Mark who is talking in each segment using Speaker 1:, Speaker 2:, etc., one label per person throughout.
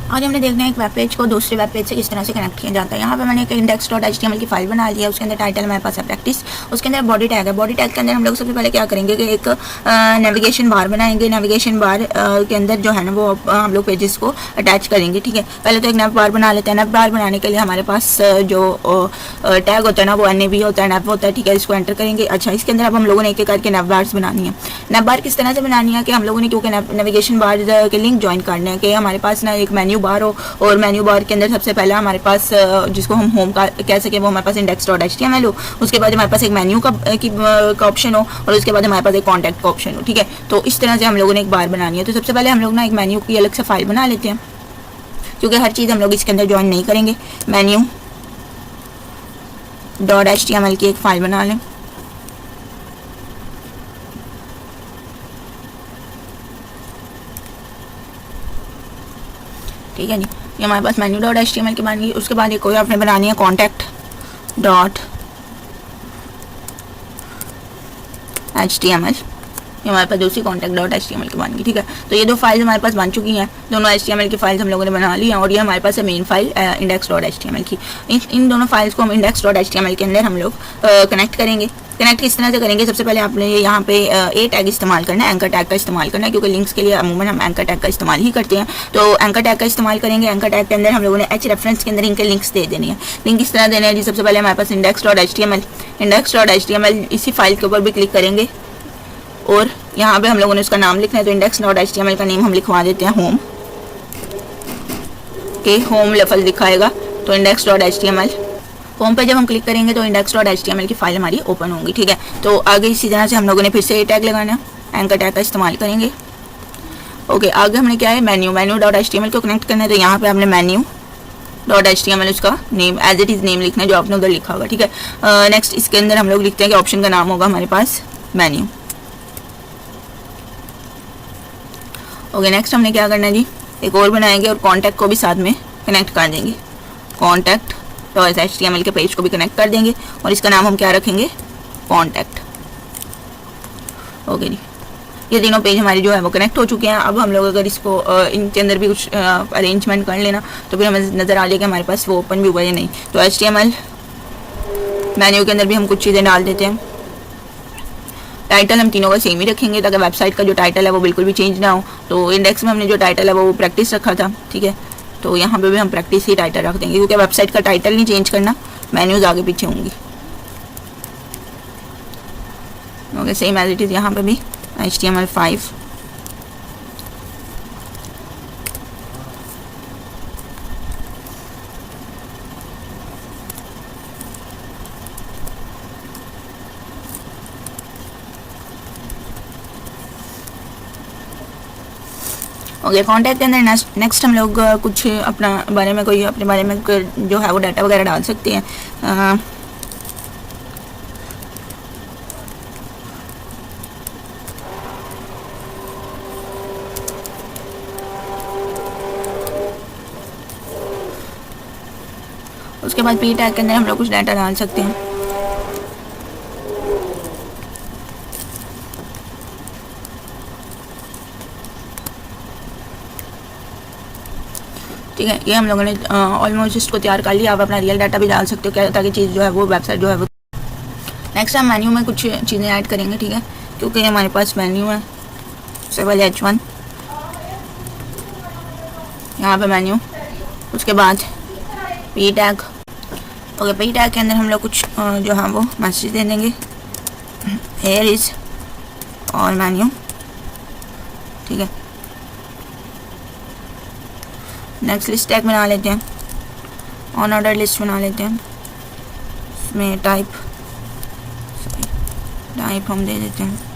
Speaker 1: आज हमने देखना है एक वेब पेज को दूसरे वेब पेज से किस तरह से कनेक्ट किया जाता है। यहाँ पे मैंने एक index.html की फाइल बना ली है, उसके अंदर टाइटल हमारे पास है प्रैक्टिस, उसके अंदर बॉडी टैग है। बॉडी टैग के अंदर हम लोग सबसे पहले क्या करेंगे कि एक नेविगेशन बार बनाएंगे। नेविगेशन बार के अंदर जो है ना वो हम लोग पेजेस को अटैच करेंगे। ठीक है, पहले तो एक नेव बार बना लेते हैं। नेव बार बनाने के लिए हमारे पास जो टैग होता है ना वो NAV होता है, नेव होता है। ठीक है, इसको एंटर करेंगे। अच्छा, इसके अंदर अब हम लोगों ने एक एक करके नेव बार्स बनानी है। नेव बार किस तरह से बनानी है कि हम लोगों ने क्योंकि नेविगेशन बार के लिंक ज्वाइन करने हैं कि हमारे पास ना एक मेन्यू बार हो और मेन्यू बार के अंदर सबसे पहला हमारे पास जिसको हम होम का कह सके वो हमारे पास index.html हो, उसके बाद हमारे पास एक मेन्यू का ऑप्शन हो और उसके बाद हमारे पास एक कॉन्टैक्ट का ऑप्शन हो। ठीक है, तो इस तरह से हम लोगों ने एक बार बनानी है। तो सबसे पहले हम लोग ना एक मेन्यू की अलग से फाइल बना लेते हैं, क्योंकि हर चीज़ हम लोग इसके अंदर ज्वाइन नहीं करेंगे। मेन्यू.html की एक फाइल बना लें। ठीक है जी, ये हमारे पास मेन्यू.html की बन गई। उसके बाद एक कोई आपने बनानी है contact.html, ये हमारे पास दूसरी contact.html की बन गई। ठीक है, तो ये दो फाइल्स हमारे पास बन चुकी हैं, दोनों HTML की फाइल्स हम लोगों ने बना ली हैं और ये हमारे पास है मेन फाइल index.html की। इन दोनों फाइल्स को हम index.html के अंदर हम लोग कनेक्ट करेंगे। कनेक्ट किस तरह से करेंगे, सबसे पहले आपने यहाँ पे ए टैग इस्तेमाल करना है, एंकर टैग का इस्तेमाल करना है, क्योंकि लिंक्स के लिए अमूमन हम एंकर टैग का इस्तेमाल ही करते हैं। तो एंकर टैग का इस्तेमाल करेंगे। एंकर टैग के अंदर हम लोगों ने एच रेफरेंस के अंदर इनके लिंक्स दे देने हैं। लिंक किस तरह देने हैं जी, सबसे पहले हमारे पास index.html इसी फाइल के ऊपर भी क्लिक करेंगे और यहाँ पे हम लोगों ने उसका नाम लिखना है। तो index.html का नेम हम लिखवा देते हैं होम, के होम लफ्ज़ दिखाएगा तो index.html। होम पे जब हम क्लिक करेंगे तो index.html की फाइल हमारी ओपन होंगी। ठीक है, तो आगे इसी तरह से हम लोगों ने फिर से ए टैग लगाना है, एंकर टैग का इस्तेमाल करेंगे। ओके, आगे हमने क्या है मेन्यू.html को कनेक्ट करना है। तो यहाँ पे हमने मेन्यू.html उसका name as it is name लिखना है जो आपने उधर लिखा होगा। ठीक है, नेक्स्ट इसके अंदर हम लोग लिखते हैं कि ऑप्शन का नाम होगा हमारे पास मेन्यू। ओके, नेक्स्ट हमने क्या करना है जी, एक और बनाएंगे और कॉन्टैक्ट को भी साथ में कनेक्ट कर देंगे। contact.html के पेज को भी कनेक्ट कर देंगे और इसका नाम हम क्या रखेंगे, कॉन्टैक्ट। ओके जी, ये तीनों पेज हमारे जो है वो कनेक्ट हो चुके हैं। अब हम लोग अगर इसको इनके अंदर भी कुछ अरेंजमेंट कर लेना तो फिर हमें नज़र आ जाएगा हमारे पास वो ओपन भी हुआ या नहीं। तो HTML मेन्यू के अंदर भी हम कुछ चीज़ें डाल देते हैं। टाइटल हम तीनों का सेम ही रखेंगे ताकि वेबसाइट का जो टाइटल है वो बिल्कुल भी चेंज ना हो। तो इंडेक्स में हमने जो टाइटल है वो प्रैक्टिस रखा था। ठीक है, तो यहाँ पे भी हम प्रैक्टिस ही टाइटल रख देंगे, क्योंकि वेबसाइट का टाइटल नहीं चेंज करना, मेन्यूज़ आगे पीछे होंगी। Okay, same as it is यहाँ पे भी HTML5। ओके, कॉन्टैक्ट के अंदर नेक्स्ट हम लोग कुछ अपना बारे में कोई अपने बारे में जो है वो डाटा वगैरह डाल सकते हैं। उसके बाद पी टैग के अंदर हम लोग कुछ डाटा डाल सकते हैं। ठीक है, ये हम लोगों ने ऑलमोस्ट इसको तैयार कर लिया। आप अपना रियल डाटा भी डाल सकते हो क्या, ताकि चीज़ जो है वो वेबसाइट जो है वो। नेक्स्ट हम मेन्यू में कुछ चीज़ें ऐड करेंगे। ठीक है, क्योंकि हमारे पास मेन्यू है। सबसे पहले H1 यहाँ पे मेन्यू, उसके बाद P tag. Okay, P tag के अंदर हम लोग कुछ जो है वो मैसेज दे देंगे, हेयर इज़ और मेन्यू। ठीक है, नेक्स्ट लिस्ट टैग बना लेते हैं, ऑन ऑर्डर लिस्ट बना लेते हैं। इसमें टाइप हम दे देते हैं।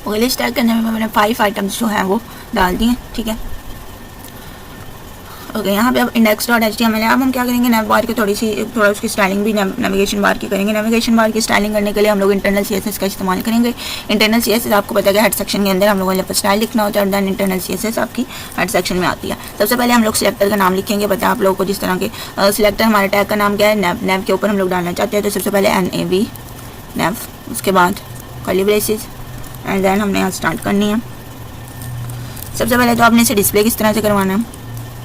Speaker 1: और लिस्ट टैग के अंदर मैंने 5 आइटम्स जो हैं वो डाल दिए। ठीक है, ओके, यहाँ पे अब index.html है। अब हम क्या करेंगे, नैव बार की थोड़ा उसकी स्टाइलिंग भी नेविगेशन बार की करेंगे। नेविगेशन बार की स्टाइलिंग करने के लिए हम लोग इंटरनल CSS का इस्तेमाल करेंगे। इंटरनल CSS आपको पता है हेड सेक्शन के अंदर हम लोगों ने स्टाइल लिखना होता है और देन इंटरनल CSS आपकी हेड सेक्शन में आती है। सबसे पहले हम लोग सिलेक्टर का नाम लिखेंगे। पता है आप लोगों को जिस तरह के सिलेक्टर हमारे टैग का नाम क्या है, नैव। नैव के ऊपर हम लोग डालना चाहते हैं तो सबसे पहले NAV नैव, उसके बाद कर्ली ब्रेसेस एंड देन हमने यहाँ स्टार्ट करनी है। सबसे पहले तो आपने इसे डिस्प्ले किस तरह से करवाना है,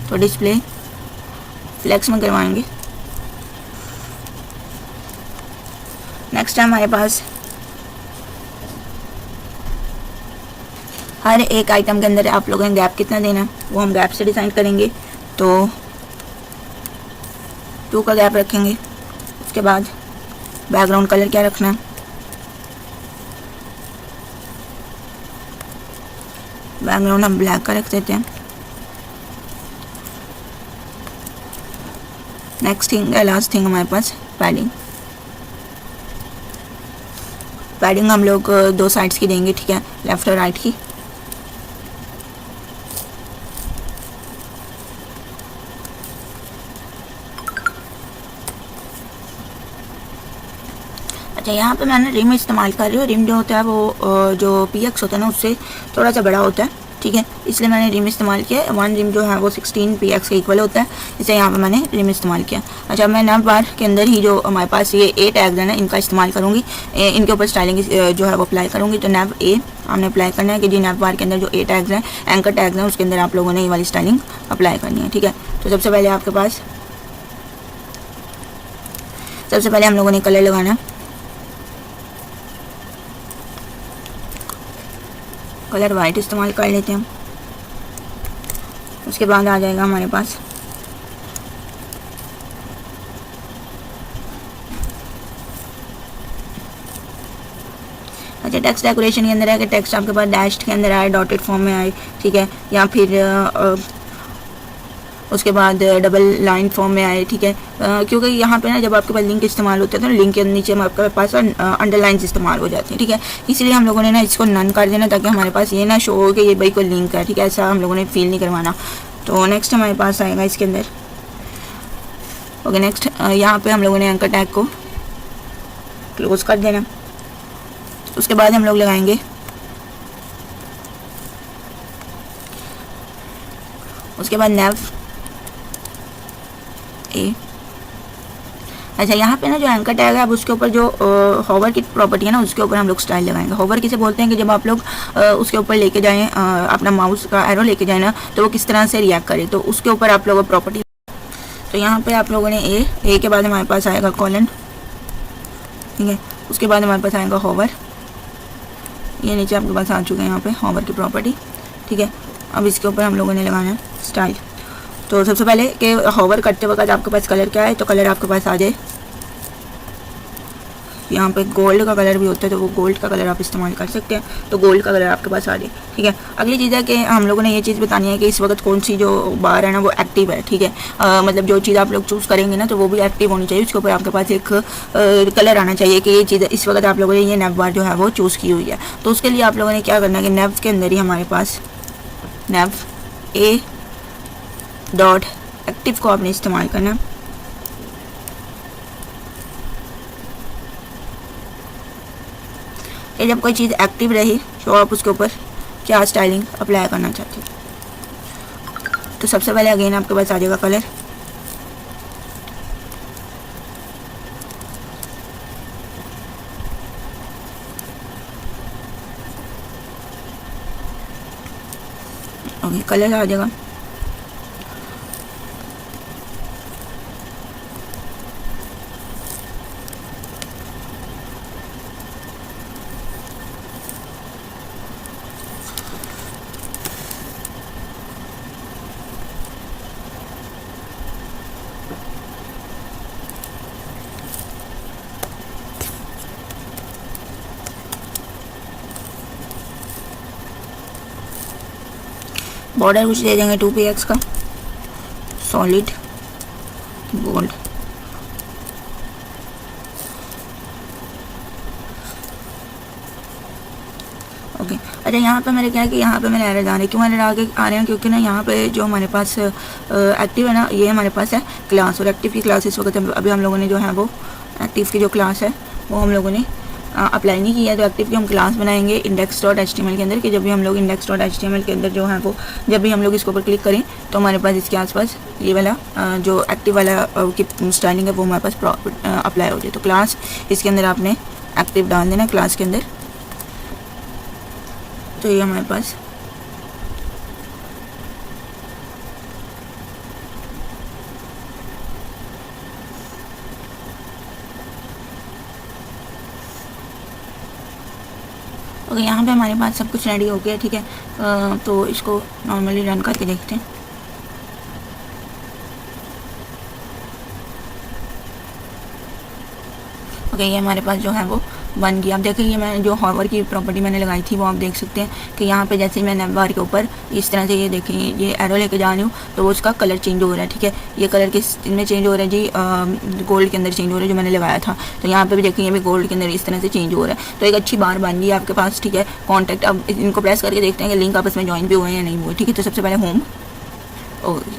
Speaker 1: तो डिस्प्ले फ्लेक्स में करवाएंगे। नेक्स्ट है हमारे पास हर एक आइटम के अंदर आप लोगों ने गैप कितना देना है वो हम गैप से डिसाइड करेंगे। तो 2 का गैप रखेंगे। उसके बाद बैकग्राउंड कलर क्या रखना है, बैकग्राउंड हम ब्लैक का रख देते हैं। नेक्स्ट थिंग लास्ट थिंग हमारे पास पैडिंग। पैडिंग हम लोग 2 साइड्स की देंगे, ठीक है, लेफ्ट और राइट की। अच्छा, यहाँ पे मैंने रिम इस्तेमाल कर रही हूँ। रिम जो होता है वो जो PX होता है ना उससे थोड़ा सा बड़ा होता है, ठीक है, इसलिए मैंने रिम इस्तेमाल किया। 1 रिम जो है वो 16 PX के इक्वल होता है, इसलिए यहाँ पे मैंने रिम इस्तेमाल किया। अच्छा, मैं नैव बार के अंदर ही जो हमारे पास ये A टैग्स है ना इनका इस्तेमाल करूँगी, इनके ऊपर स्टाइलिंग जो है वो अप्लाई करूँगी। तो नैव A हमने अप्लाई करना है कि जी नैव बार के अंदर जो A टैग्स हैं, एंकर टैग्स हैं, उसके अंदर आप लोगों ने ये वाली स्टाइलिंग अप्लाई करनी है, ठीक है। तो सबसे पहले हम लोगों ने कलर लगाना है। कलर वाइट इस्तेमाल कर लेते हैं। उसके बाद आ जाएगा हमारे पास अच्छा, टेक्स्ट डेकोरेशन के अंदर है कि टेक्स्ट आपके पास डैश्ड के अंदर आए, डॉटेड फॉर्म में आए, ठीक है, या फिर उसके बाद डबल लाइन फॉर्म में आए, ठीक है, क्योंकि यहाँ पे ना जब आपके पास लिंक इस्तेमाल होता है तो लिंक के नीचे में आपके पास अंडरलाइंस इस्तेमाल हो जाती हैं, ठीक है। इसीलिए हम लोगों ने ना इसको नन कर देना ताकि हमारे पास ये ना शो हो कि ये भाई कोई लिंक है, ठीक है, ऐसा हम लोगों ने फील नहीं करवाना। तो नेक्स्ट हमारे पास आएगा इसके अंदर ओके। नेक्स्ट यहाँ पे हम लोगों ने एंकर टैग को क्लोज कर देना। उसके बाद हम लोग लगाएंगे उसके बाद नैव A। अच्छा, यहाँ पे ना जो एंकर टैग है अब उसके ऊपर जो होवर की प्रॉपर्टी है ना उसके ऊपर हम लोग स्टाइल लगाएंगे। होवर किसे बोलते हैं कि जब आप लोग उसके ऊपर लेके जाएं, अपना माउस का एरो लेके जाए ना तो वो किस तरह से रिएक्ट करे, तो उसके ऊपर आप लोगों प्रॉपर्टी। तो यहाँ पे आप लोगों ने A के बाद हमारे पास आएगा कॉलन, ठीक है, उसके बाद हमारे पास आएगा होवर। ये नीचे आपके पास आ चुके हैं यहाँ पे होवर की प्रॉपर्टी, ठीक है। अब इसके ऊपर हम लोगों ने लगाना है स्टाइल। तो सबसे पहले कि होवर करते वक्त आपके पास कलर क्या है, तो कलर आपके पास आ जाए यहाँ पे गोल्ड का कलर भी होता है, तो वो गोल्ड का कलर आप इस्तेमाल कर सकते हैं। तो गोल्ड का कलर आपके पास आ जाए, ठीक है। अगली चीज़ है कि हम लोगों ने ये चीज़ बतानी है कि इस वक्त कौन सी जो बार है ना वो एक्टिव है, ठीक है। मतलब जो चीज़ आप लोग चूज़ करेंगे ना तो वो भी एक्टिव होनी चाहिए, उसके ऊपर आपके पास एक कलर आना चाहिए कि ये चीज़ इस वक्त आप लोगों ने ये नैव बार जो है वो चूज़ की हुई है। तो उसके लिए आप लोगों ने क्या करना है कि नैव के अंदर ही हमारे पास नैव A डॉट एक्टिव को आपने इस्तेमाल करना। कि जब कोई चीज़ एक्टिव रही तो आप उसके ऊपर क्या स्टाइलिंग अप्लाई करना चाहते हो। तो सबसे पहले अगेन आपके पास आ जाएगा कलर, ओके, कलर आ जाएगा। बॉर्डर कुछ दे देंगे 2px का, सॉलिड बोल्ड। ओके। अच्छा, यहाँ पे मेरे क्या है कि यहाँ पे मेरे एरर आ रहे हैं। क्यों एरर आ रहे हैं? क्योंकि ना यहाँ पे जो हमारे पास एक्टिव है ना, ये हमारे पास है क्लास, और एक्टिव की क्लास इस वक्त अभी हम लोगों ने जो है वो एक्टिव की जो क्लास है वो हम लोगों ने अप्लाई नहीं किया है। तो एक्टिव की हम क्लास बनाएंगे index.html के अंदर, कि जब भी हम लोग index.html के अंदर जो है वो जब भी हम लोग इसके ऊपर क्लिक करें तो हमारे पास इसके आसपास ये वाला जो एक्टिव वाला की स्टाइलिंग है वो हमारे पास अप्लाई हो जाए। तो क्लास इसके अंदर आपने एक्टिव डाल देना क्लास के अंदर। तो ये हमारे पास ओके। यहाँ पे हमारे पास सब कुछ रेडी हो गया, ठीक है। तो इसको नॉर्मली रन करके देखते हैं। ओके, ये हमारे पास जो है वो बन गया। आप देखिए, ये मैं जो हॉवर की प्रॉपर्टी मैंने लगाई थी वो आप देख सकते हैं कि यहाँ पे जैसे मैं नैव बार के ऊपर इस तरह से ये देखें ये एरो लेके जा रही हूँ तो वो उसका कलर चेंज हो रहा है, ठीक है। ये कलर किस में चेंज हो रहा है जी? गोल्ड के अंदर चेंज हो रहा है जो मैंने लगाया था। तो यहाँ पे भी देखें ये भी गोल्ड के अंदर इस तरह से चेंज हो रहा है। तो एक अच्छी बार बन गई आपके पास, ठीक है। कॉन्टैक्ट, अब इनको प्रेस करके देखते हैं कि लिंक आपस में ज्वाइन भी हुए हैं या नहीं हुए, ठीक है। तो सबसे पहले होम,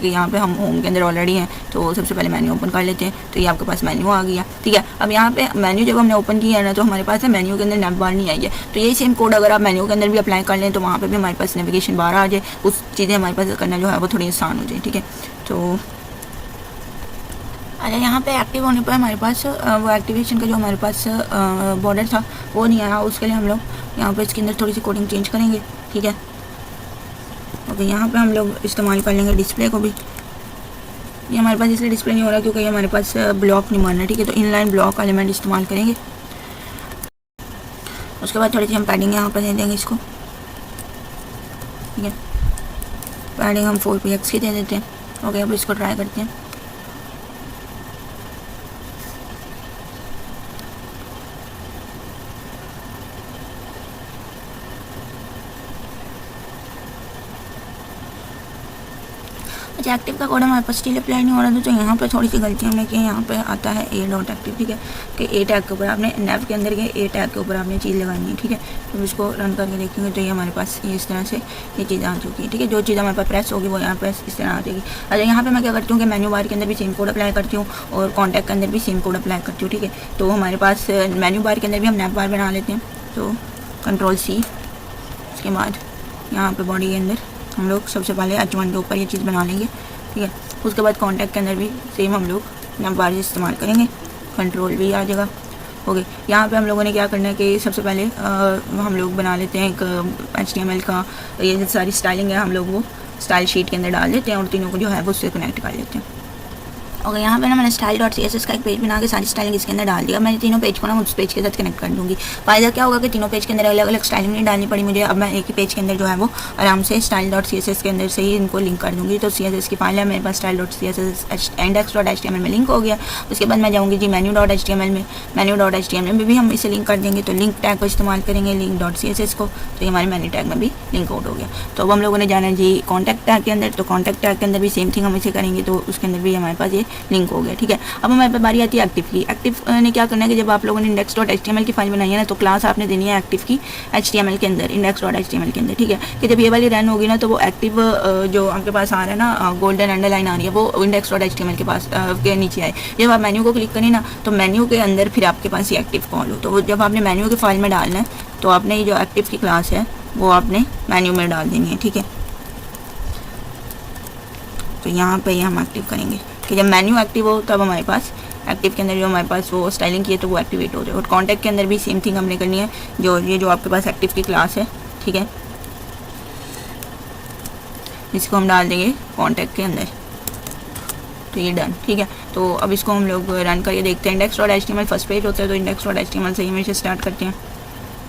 Speaker 1: यहाँ पे हम होम के अंदर ऑलरेडी हैं तो सबसे पहले मेन्यू ओपन कर लेते हैं। तो ये आपके पास मेन्यू आ गया, ठीक है। अब यहाँ पे मेन्यू जब हमने ओपन किया है ना तो हमारे पास है मेन्यू के अंदर नैव बार नहीं आई है। तो यही सेम कोड अगर आप मेन्यू के अंदर भी अप्लाई कर लें तो वहाँ पे भी हमारे पास नेविगेशन बार आ जाए, उस चीज़ें हमारे पास करना जो है वो थोड़ी आसान हो जाए, ठीक है। तो अच्छा, यहाँ पे एक्टिव होने पर हमारे पास वो एक्टिवेशन का जो हमारे पास बॉर्डर था वो नहीं आया। उसके लिए हम लोग यहाँ पे इसके अंदर थोड़ी सी कोडिंग चेंज करेंगे, ठीक है। ओके, यहाँ पे हम लोग इस्तेमाल कर लेंगे डिस्प्ले को भी। ये हमारे पास इसलिए डिस्प्ले नहीं हो रहा क्योंकि ये हमारे पास ब्लॉक नहीं मारना, ठीक है। तो इनलाइन ब्लॉक एलिमेंट इस्तेमाल करेंगे। उसके बाद थोड़ी सी हम पैडिंग यहाँ पर दे देंगे इसको, ठीक है। पैडिंग हम 4px की दे देते हैं। ओके, अब इसको ट्राई करते हैं। अच्छा, एक्टिव का कोड हमारे पास स्टिल अप्लाई नहीं हो रहा था। तो यहाँ पे थोड़ी सी गलती हमने की है। यहाँ पे आता है ए डॉट एक्टिव, ठीक है। कि ए टैग के ऊपर आपने नैव के अंदर के ए टैग के ऊपर आपने चीज़ लगानी है, ठीक है। तो इसको रन करके देखेंगे तो ये हमारे पास ये इस तरह से ये चीज़ आ चुकी है, ठीक है। जो चीज़ हमारे पास प्रेस होगी वो यहाँ पर इस तरह आ जाएगी। अच्छा, यहाँ पे मैं क्या करती हूँ कि मेन्यू बार के अंदर भी सेम कोड अप्लाई करती हूँ और कॉन्टैक्ट के अंदर भी सेम कोड अप्लाई करती हूँ, ठीक है। तो हमारे पास मेन्यू बार के अंदर भी हम नैव बार बना लेते हैं। तो Ctrl+C, उसके बाद यहाँ पे बॉडी के अंदर हम लोग सबसे पहले H1 के ऊपर ये चीज़ बना लेंगे, ठीक है। उसके बाद कॉन्टैक्ट के अंदर भी सेम हम लोग नैव बार इस्तेमाल करेंगे। Ctrl+V आ जाएगा। ओके, यहाँ पे हम लोगों ने क्या करना है कि सबसे पहले हम लोग बना लेते हैं एक HTML का, ये सारी स्टाइलिंग है हम लोग वो स्टाइल शीट के अंदर डाल देते हैं और तीनों को जो है वो उससे कनेक्ट कर लेते हैं। ओके, यहाँ पे ना मैंने style.css का एक पेज बना के सारी स्टाइलिंग इसके अंदर डाल दिया। मैं तीनों पेज को ना उस पेज के साथ कनेक्ट कर दूँगी। फ़ायदा क्या होगा कि तीनों पेज के अंदर अलग अलग स्टाइलिंग नहीं डालनी पड़ी मुझे। अब मैं एक ही पेज के अंदर जो है वो आराम से style.css के अंदर से ही इनको लिंक कर दूँगी। तो CSS की फाइल है मेरे पास, style.css index.html में लिंक हो गया। उसके बाद मैं जाऊँगी जी menu.html में। menu.html में भी हम इसे लिंक कर देंगे। तो लिंक टैग को इस्तेमाल करेंगे, link.css को। तो ये हमारे मेन्यू टैग में भी लिंक आउट हो गया। तो अब हम लोगों ने जाना है जी कॉन्टैक्ट टैग के अंदर। तो कॉन्टैक्ट टैग के अंदर भी सेम थिंग हम इसे करेंगे तो उसके अंदर भी हमारे पास ये लिंक हो गया, ठीक है। अब हमारे पास बारी आती है एक्टिव की। एक्टिव ने क्या करना है कि जब आप लोगों ने index.html की फाइल बनाई है ना तो क्लास आपने देनी है एक्टिव की HTML के अंदर, index.html के अंदर, ठीक है। कि जब ये वाली रन होगी ना तो वो एक्टिव जो आपके पास आ रहा है ना गोल्डन अंडरलाइन आ रही है वो index.html के पास के नीचे आए। जब आप मेन्यू को क्लिक करें ना तो मेन्यू के अंदर फिर आपके पास ये एक्टिव कॉल हो। तो जब आपने मेन्यू की फाइल में डालना है तो आपने ये जो एक्टिव की क्लास है वो आपने मेन्यू में डाल देनी है, ठीक है। तो यहाँ पे ये हम एक्टिव करेंगे कि जब मेन्यू एक्टिव हो तब हमारे पास एक्टिव के अंदर जो हमारे पास वो स्टाइलिंग की है तो वो एक्टिवेट हो जाए। और कॉन्टैक्ट के अंदर भी सेम थिंग हमने करनी है। जो आपके पास एक्टिव की क्लास है, ठीक है, इसको हम डाल देंगे कॉन्टैक्ट के अंदर। तो ये डन, ठीक है। तो अब इसको हम लोग रन करके देखते हैं। index.html फर्स्ट पेज होता है तो index.html से हमेशा स्टार्ट करते हैं,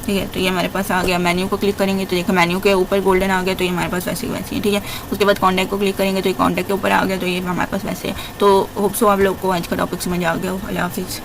Speaker 1: ठीक है। तो ये हमारे पास आ गया। मेन्यू को क्लिक करेंगे तो देखो मेन्यू के ऊपर गोल्डन आ गया तो ये हमारे पास वैसे ही वैसे है, ठीक है। उसके बाद कॉन्टैक्ट को क्लिक करेंगे तो ये कॉन्टैक्ट के ऊपर आ गया तो ये हमारे पास वैसे है। तो होप सो आप लोग को आज का टॉपिक समझ आ गया हो। अल्लाह हाफिज़।